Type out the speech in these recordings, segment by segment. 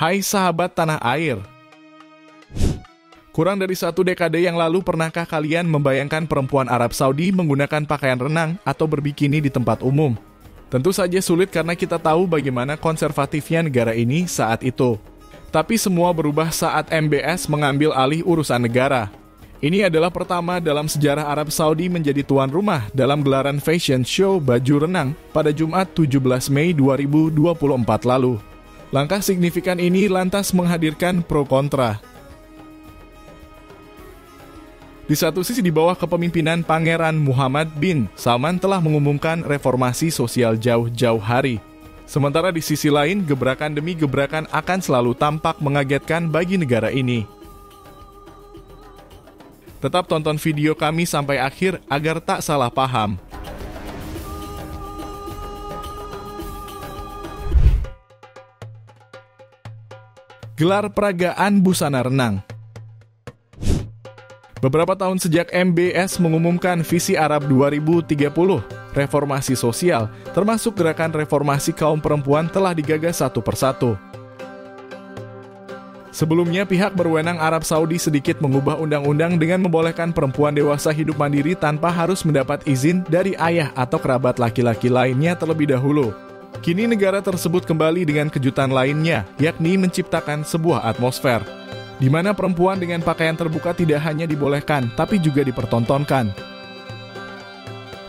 Hai sahabat tanah air. Kurang dari 1 dekade yang lalu, pernahkah kalian membayangkan perempuan Arab Saudi menggunakan pakaian renang atau berbikini di tempat umum? Tentu saja sulit karena kita tahu bagaimana konservatifnya negara ini saat itu. Tapi semua berubah saat MBS mengambil alih urusan negara. Ini adalah pertama dalam sejarah Arab Saudi menjadi tuan rumah dalam gelaran fashion show baju renang pada Jumat 17 Mei 2024 lalu. Langkah signifikan ini lantas menghadirkan pro kontra. Di satu sisi, di bawah kepemimpinan Pangeran Muhammad bin Salman telah mengumumkan reformasi sosial jauh-jauh hari. Sementara di sisi lain, gebrakan demi gebrakan akan selalu tampak mengagetkan bagi negara ini. Tetap tonton video kami sampai akhir agar tak salah paham. Gelar peragaan busana renang. Beberapa tahun sejak MBS mengumumkan visi Arab 2030, reformasi sosial, termasuk gerakan reformasi kaum perempuan telah digagas satu persatu. Sebelumnya, pihak berwenang Arab Saudi sedikit mengubah undang-undang dengan membolehkan perempuan dewasa hidup mandiri tanpa harus mendapat izin dari ayah atau kerabat laki-laki lainnya terlebih dahulu. Kini negara tersebut kembali dengan kejutan lainnya, yakni menciptakan sebuah atmosfer di mana perempuan dengan pakaian terbuka tidak hanya dibolehkan, tapi juga dipertontonkan.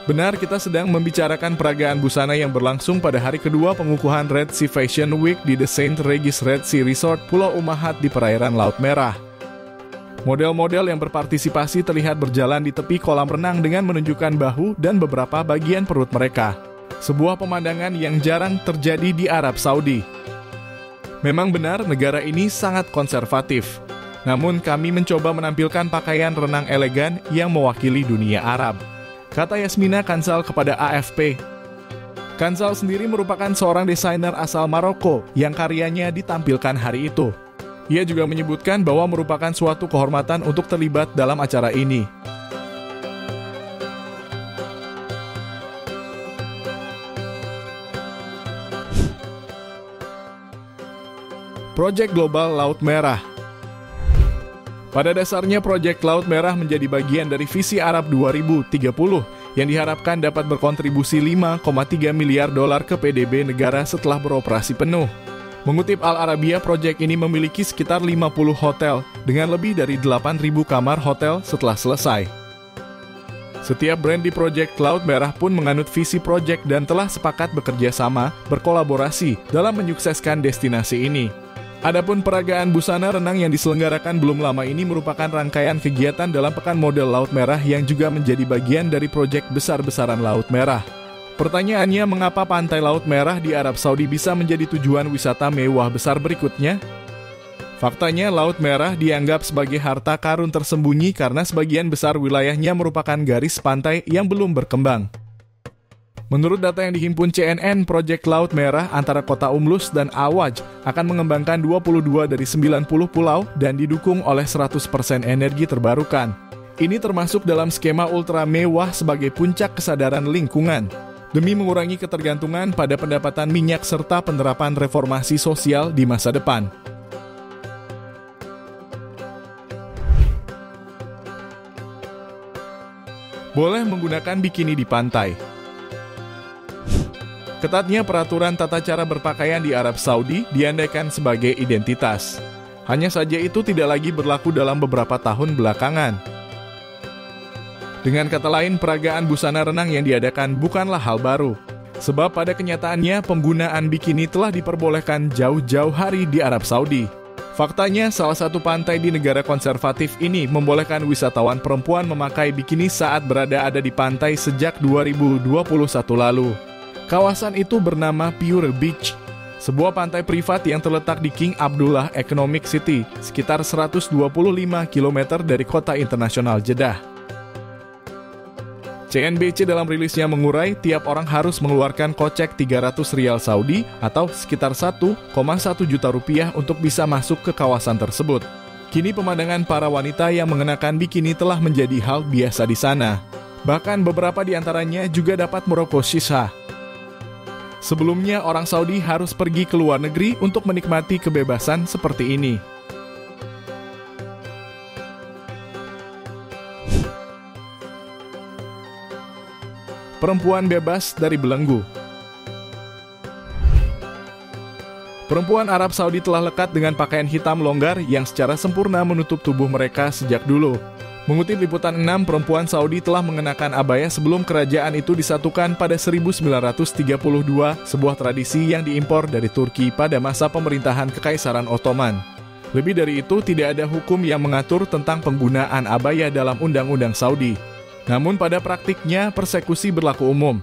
Benar, kita sedang membicarakan peragaan busana yang berlangsung pada hari kedua pengukuhan Red Sea Fashion Week di The St. Regis Red Sea Resort, Pulau Ummahat di perairan Laut Merah. Model-model yang berpartisipasi terlihat berjalan di tepi kolam renang dengan menunjukkan bahu dan beberapa bagian perut mereka. Sebuah pemandangan yang jarang terjadi di Arab Saudi. Memang benar, negara ini sangat konservatif. Namun kami mencoba menampilkan pakaian renang elegan yang mewakili dunia Arab, kata Yasmina Kansal kepada AFP. Kansal sendiri merupakan seorang desainer asal Maroko yang karyanya ditampilkan hari itu. Ia juga menyebutkan bahwa merupakan suatu kehormatan untuk terlibat dalam acara ini. Proyek Global Laut Merah. Pada dasarnya, Proyek Laut Merah menjadi bagian dari visi Arab 2030 yang diharapkan dapat berkontribusi 5,3 miliar dolar ke PDB negara setelah beroperasi penuh. Mengutip Al Arabiya, proyek ini memiliki sekitar 50 hotel dengan lebih dari 8.000 kamar hotel setelah selesai. Setiap brand di Proyek Laut Merah pun menganut visi proyek dan telah sepakat bekerja sama, berkolaborasi dalam menyukseskan destinasi ini. Adapun peragaan busana renang yang diselenggarakan belum lama ini merupakan rangkaian kegiatan dalam Pekan Model Laut Merah yang juga menjadi bagian dari proyek besar-besaran Laut Merah. Pertanyaannya, mengapa pantai Laut Merah di Arab Saudi bisa menjadi tujuan wisata mewah besar berikutnya? Faktanya, Laut Merah dianggap sebagai harta karun tersembunyi karena sebagian besar wilayahnya merupakan garis pantai yang belum berkembang. Menurut data yang dihimpun CNN, Proyek Laut Merah antara kota Umlus dan Awaj akan mengembangkan 22 dari 90 pulau dan didukung oleh 100% energi terbarukan. Ini termasuk dalam skema ultra mewah sebagai puncak kesadaran lingkungan, demi mengurangi ketergantungan pada pendapatan minyak serta penerapan reformasi sosial di masa depan. Boleh menggunakan bikini di pantai. Ketatnya peraturan tata cara berpakaian di Arab Saudi diandaikan sebagai identitas. Hanya saja itu tidak lagi berlaku dalam beberapa tahun belakangan. Dengan kata lain, peragaan busana renang yang diadakan bukanlah hal baru. Sebab pada kenyataannya penggunaan bikini telah diperbolehkan jauh-jauh hari di Arab Saudi. Faktanya, salah satu pantai di negara konservatif ini membolehkan wisatawan perempuan memakai bikini saat ada di pantai sejak 2021 lalu. Kawasan itu bernama Pure Beach, sebuah pantai privat yang terletak di King Abdullah Economic City, sekitar 125 km dari kota internasional Jeddah. CNBC dalam rilisnya mengurai tiap orang harus mengeluarkan kocek 300 rial Saudi atau sekitar 1,1 juta rupiah untuk bisa masuk ke kawasan tersebut. Kini pemandangan para wanita yang mengenakan bikini telah menjadi hal biasa di sana. Bahkan beberapa di antaranya juga dapat merokok shisha. Sebelumnya, orang Saudi harus pergi ke luar negeri untuk menikmati kebebasan seperti ini. Perempuan bebas dari belenggu. Perempuan Arab Saudi telah lekat dengan pakaian hitam longgar yang secara sempurna menutup tubuh mereka sejak dulu. Mengutip Liputan 6, perempuan Saudi telah mengenakan abaya sebelum kerajaan itu disatukan pada 1932, sebuah tradisi yang diimpor dari Turki pada masa pemerintahan Kekaisaran Ottoman. Lebih dari itu, tidak ada hukum yang mengatur tentang penggunaan abaya dalam undang-undang Saudi. Namun pada praktiknya, persekusi berlaku umum.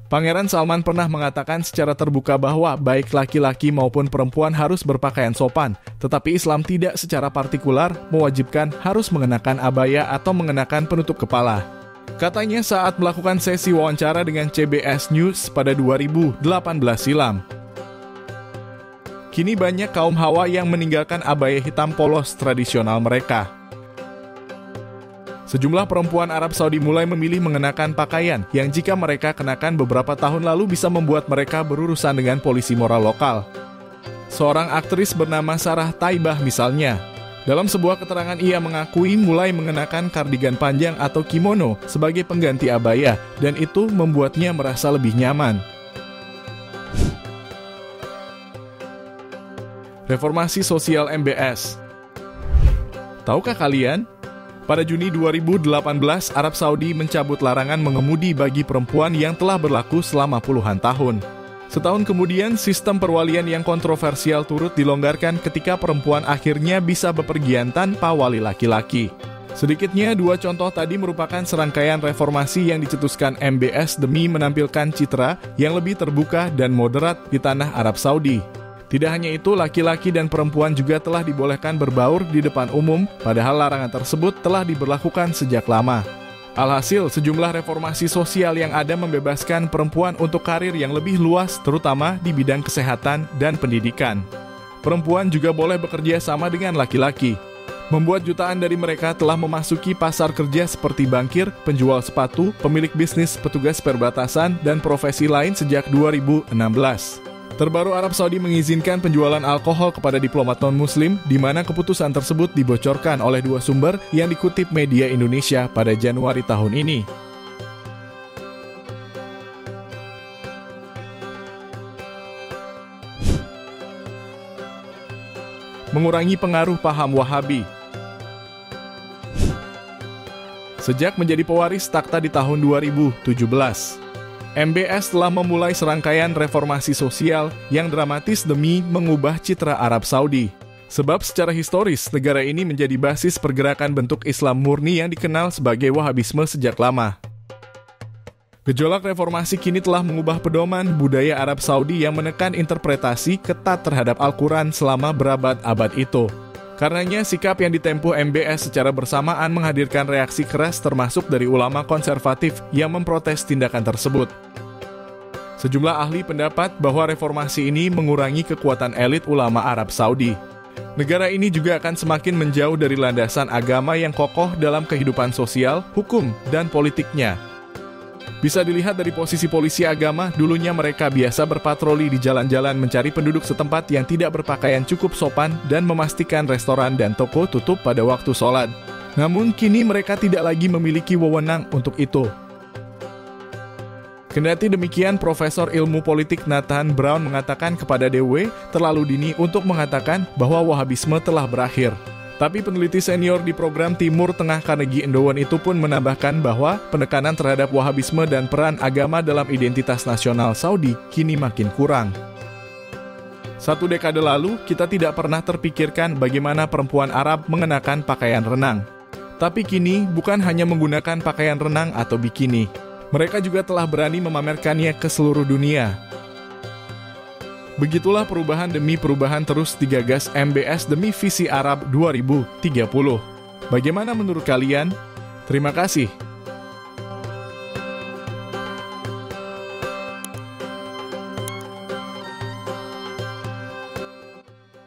Pangeran Salman pernah mengatakan secara terbuka bahwa baik laki-laki maupun perempuan harus berpakaian sopan, tetapi Islam tidak secara partikular mewajibkan harus mengenakan abaya atau mengenakan penutup kepala. Katanya saat melakukan sesi wawancara dengan CBS News pada 2018 silam. Kini banyak kaum hawa yang meninggalkan abaya hitam polos tradisional mereka. Sejumlah perempuan Arab Saudi mulai memilih mengenakan pakaian yang jika mereka kenakan beberapa tahun lalu bisa membuat mereka berurusan dengan polisi moral lokal. Seorang aktris bernama Sarah Taibah misalnya. Dalam sebuah keterangan ia mengakui mulai mengenakan kardigan panjang atau kimono sebagai pengganti abaya dan itu membuatnya merasa lebih nyaman. Reformasi sosial MBS. Tahukah kalian? Pada Juni 2018, Arab Saudi mencabut larangan mengemudi bagi perempuan yang telah berlaku selama puluhan tahun. Setahun kemudian, sistem perwalian yang kontroversial turut dilonggarkan ketika perempuan akhirnya bisa bepergian tanpa wali laki-laki. Sedikitnya, dua contoh tadi merupakan serangkaian reformasi yang dicetuskan MBS demi menampilkan citra yang lebih terbuka dan moderat di tanah Arab Saudi. Tidak hanya itu, laki-laki dan perempuan juga telah dibolehkan berbaur di depan umum, padahal larangan tersebut telah diberlakukan sejak lama. Alhasil, sejumlah reformasi sosial yang ada membebaskan perempuan untuk karir yang lebih luas, terutama di bidang kesehatan dan pendidikan. Perempuan juga boleh bekerja sama dengan laki-laki. Membuat jutaan dari mereka telah memasuki pasar kerja seperti bankir, penjual sepatu, pemilik bisnis, petugas perbatasan, dan profesi lain sejak 2016. Terbaru, Arab Saudi mengizinkan penjualan alkohol kepada diplomat non-muslim, di mana keputusan tersebut dibocorkan oleh dua sumber yang dikutip media Indonesia pada Januari tahun ini. Mengurangi pengaruh paham Wahabi. Sejak menjadi pewaris takhta di tahun 2017, MBS telah memulai serangkaian reformasi sosial yang dramatis demi mengubah citra Arab Saudi. Sebab secara historis, negara ini menjadi basis pergerakan bentuk Islam murni yang dikenal sebagai Wahabisme sejak lama. Gejolak reformasi kini telah mengubah pedoman budaya Arab Saudi yang menekan interpretasi ketat terhadap Al-Quran selama berabad-abad itu. Karenanya, sikap yang ditempuh MBS secara bersamaan menghadirkan reaksi keras termasuk dari ulama konservatif yang memprotes tindakan tersebut. Sejumlah ahli pendapat bahwa reformasi ini mengurangi kekuatan elit ulama Arab Saudi. Negara ini juga akan semakin menjauh dari landasan agama yang kokoh dalam kehidupan sosial, hukum, dan politiknya. Bisa dilihat dari posisi polisi agama, dulunya mereka biasa berpatroli di jalan-jalan mencari penduduk setempat yang tidak berpakaian cukup sopan dan memastikan restoran dan toko tutup pada waktu sholat. Namun kini mereka tidak lagi memiliki wewenang untuk itu. Kendati demikian, Profesor Ilmu Politik Nathan Brown mengatakan kepada DW terlalu dini untuk mengatakan bahwa Wahabisme telah berakhir. Tapi peneliti senior di program Timur Tengah Carnegie Endowon itu pun menambahkan bahwa penekanan terhadap Wahabisme dan peran agama dalam identitas nasional Saudi kini makin kurang. 1 dekade lalu, kita tidak pernah terpikirkan bagaimana perempuan Arab mengenakan pakaian renang. Tapi kini bukan hanya menggunakan pakaian renang atau bikini. Mereka juga telah berani memamerkannya ke seluruh dunia. Begitulah perubahan demi perubahan terus digagas MBS demi visi Arab 2030. Bagaimana menurut kalian? Terima kasih.